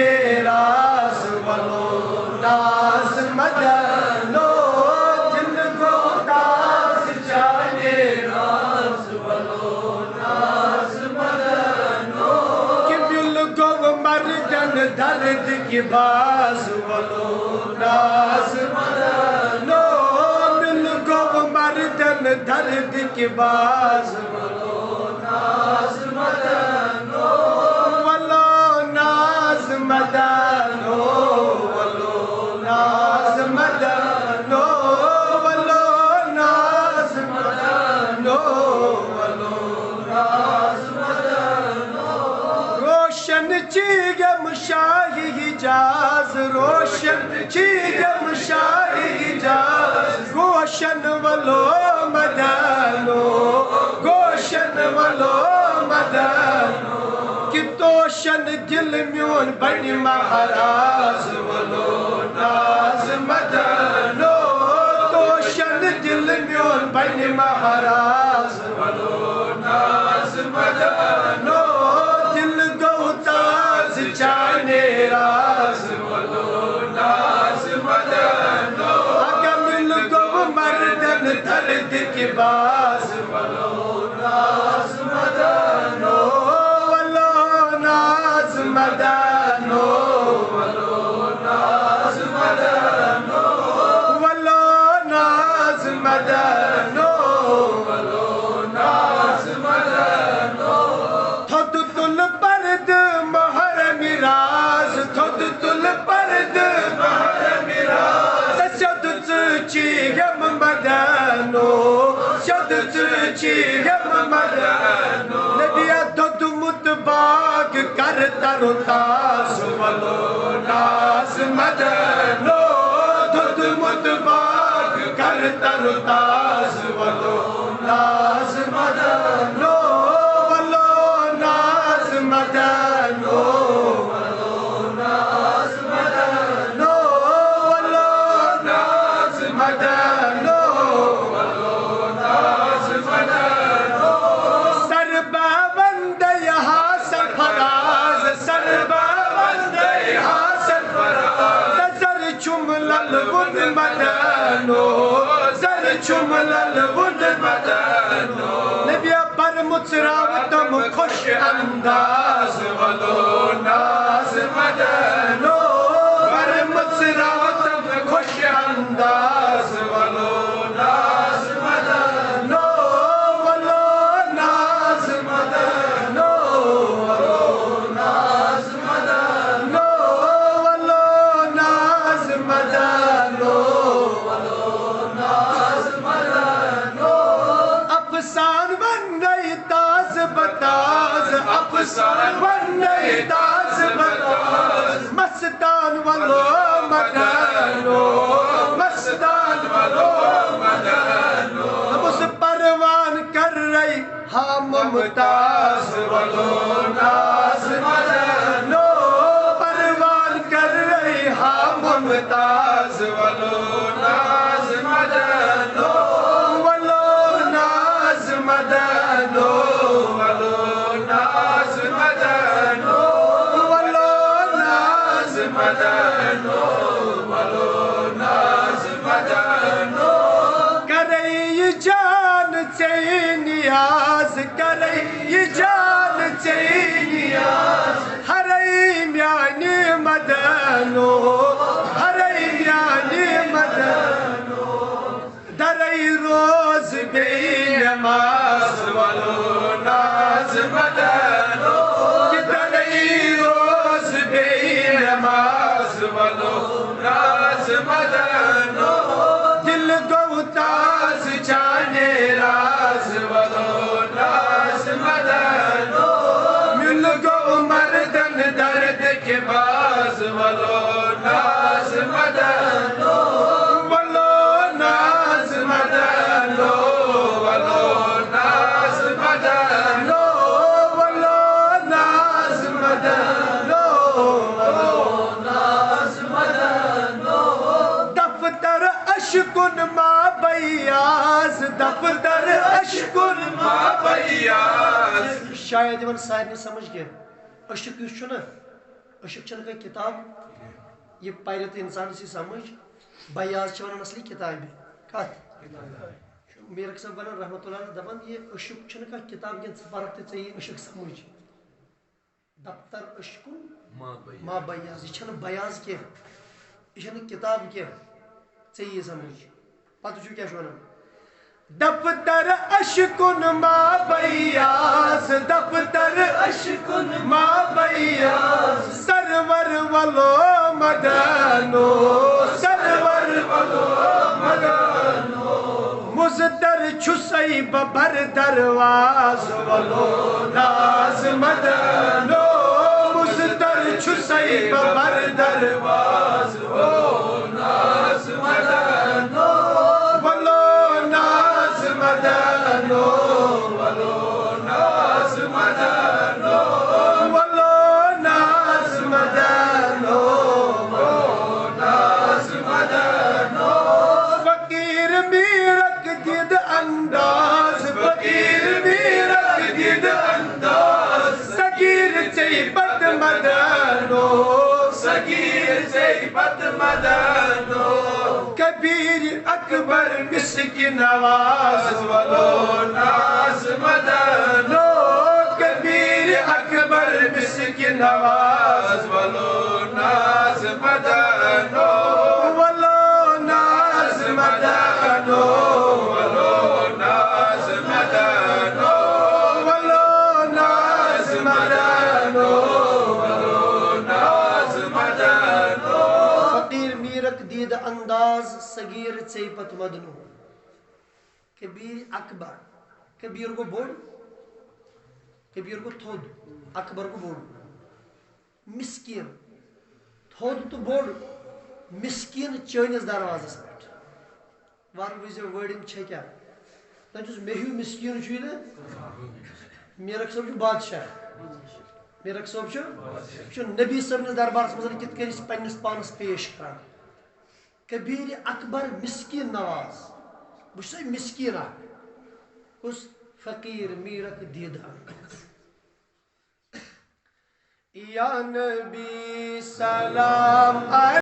चाने रास वलो नाज मदनो जिनको दास चाने रास वलो नाज मदनो कि मिल गो मर्दन दर्द की बास वलो नाज मदनो मिल गो मर्दन दर्द की बास वलो नाज मदनो वलो नाज मदनो वलो नाज मदनो वलो नाज मदनो वलो नाज मदनो रोशन चीगम शाही हिजाज रोशन चीगम शाही हिजाज गोशन वलो मदनो गोशन वलो मदनो कि तोशन दिल म्योन बन महाराज वलो नाज मदनो तोशन दिल म्योन बन महाराज वलो नाज मदनो दिल गौताज चाने राज वलो नाज मदनो अगर मिल गो मर्दन दर्द की बाज वलो नाज मदनो वलो नाज मदनो वलो नाज मदनो वलो नाज मदनो वलो नाज मदनो थोद तुल पर्द महर मिराज थोद तुल पर्द महर मिराज शद चीगम मदनो शद चीगम मदनो नबिया थोद मुतबाग कर तरो तास वलो नाज मदनो थोद मुतबाग कर तरो तास वलो नाज मदनो वलो नाज मदनो वलो नाज मदनो वलो नाज मदनो वलो नाज मदनो सरबा बंद यहाँ सरफराज सरबा बंद यहाँ सरफराज सर चुमलल बुद मदनो सर चुमलल बुद मदनो नबिया पर मुचरावतम खुश अंदाज वलो नाज मदनो पर मुचरावतम खुश अंदाज वलो नाज मदनो वलो नाज मदनो वलो नाज मदनो वलो नाज मदनो वलो नाज मदनो अफसान बन गई ताज बताज अफसान बन गई ताज बताज मस्तान वलो मदनो मस्तान वलो मदनो अब उस परवान कर रही हाँ मुमताज वलो नाज मदनो परवान कर रही हाँ मुमताज वलो नाज मदनो वलो नाज मदनो वलो नाज मदनो वलो नाज मदनो वलो नाज मदनो करे ये जान से नियाज करे ये जान से नियाज हरे म्यानी मदनो हरे म्यानी मदनो दरई रोज बेनमाज वलो नाज मदनो दरई रोज बेनमाज वलो नाज मदनो दिल गौताज चाने राज वलो नाज मदनो मिल गो मर्दन दर्द के बाज वलो नाज मदनो वलो नाज मदनो वलो नाज मदनो वलो नाज मदनो वलो नाज मदनो दफ्तर अशकुन मा बयाज दफ्तर अशकुन मा बयाज शायद वन सारे समझ गए अशक अशुक का किताब ये पहले तो इंसान से समझ बयाज वन असली किताब कत मीर सब वन रहमतुल्लाह दपान ये अशुक का किताब के फर्क तो अशुक समझ दफ्तर अशकुन मा बयाज ये बयाज कह यह किताब कह ये समझ पत क्या वन दफ्तर अशकुन मा बयाज दफ्तर अशकुन मा बयाज सरवर वलो मदनो सरवर वलो मदनो मुजदर छुसई बबर दरवाज वलो नाज मदनो मुजदर छुसई बबर दरवाज वलो नाज मदनो वलो नाज मदनो वलो नाज मदनो वलो नाज मदनो वलो नाज मदनो फकीर मीरक दिद अंदाज फकीर मीरक दिद अंदाज सगीर चई बद मदनो सगीर चई बद मदनो कबीर अकबर मिस्किन नवाज वलो नाज मदनो कबीर अकबर मिस्किन नवाज वलो नाज मदनो वलो नाज मदनो वलो नाज मदनो वलो नाज मदनो वलो नाज मदनो फकीर मीरक दीद अंदाज सगीर चेपत मदनो कबीर अकबर कबीर को बोल कबीर को थोद अकबर को बोल मिस्किन थोद तो बोल मिस्किन चैनिस दरवाजस पे वार वर्डिंग क्या तुस मेहू मिस्किन मीरक सब बादशाह मीरक सब नबी सब दरबारस मज कित पन्नस पानस पेश कर कबीर अकबर मिस्किन नवाज बस मिस्किन उस फकीर मीरक दीदा या नबी सलाम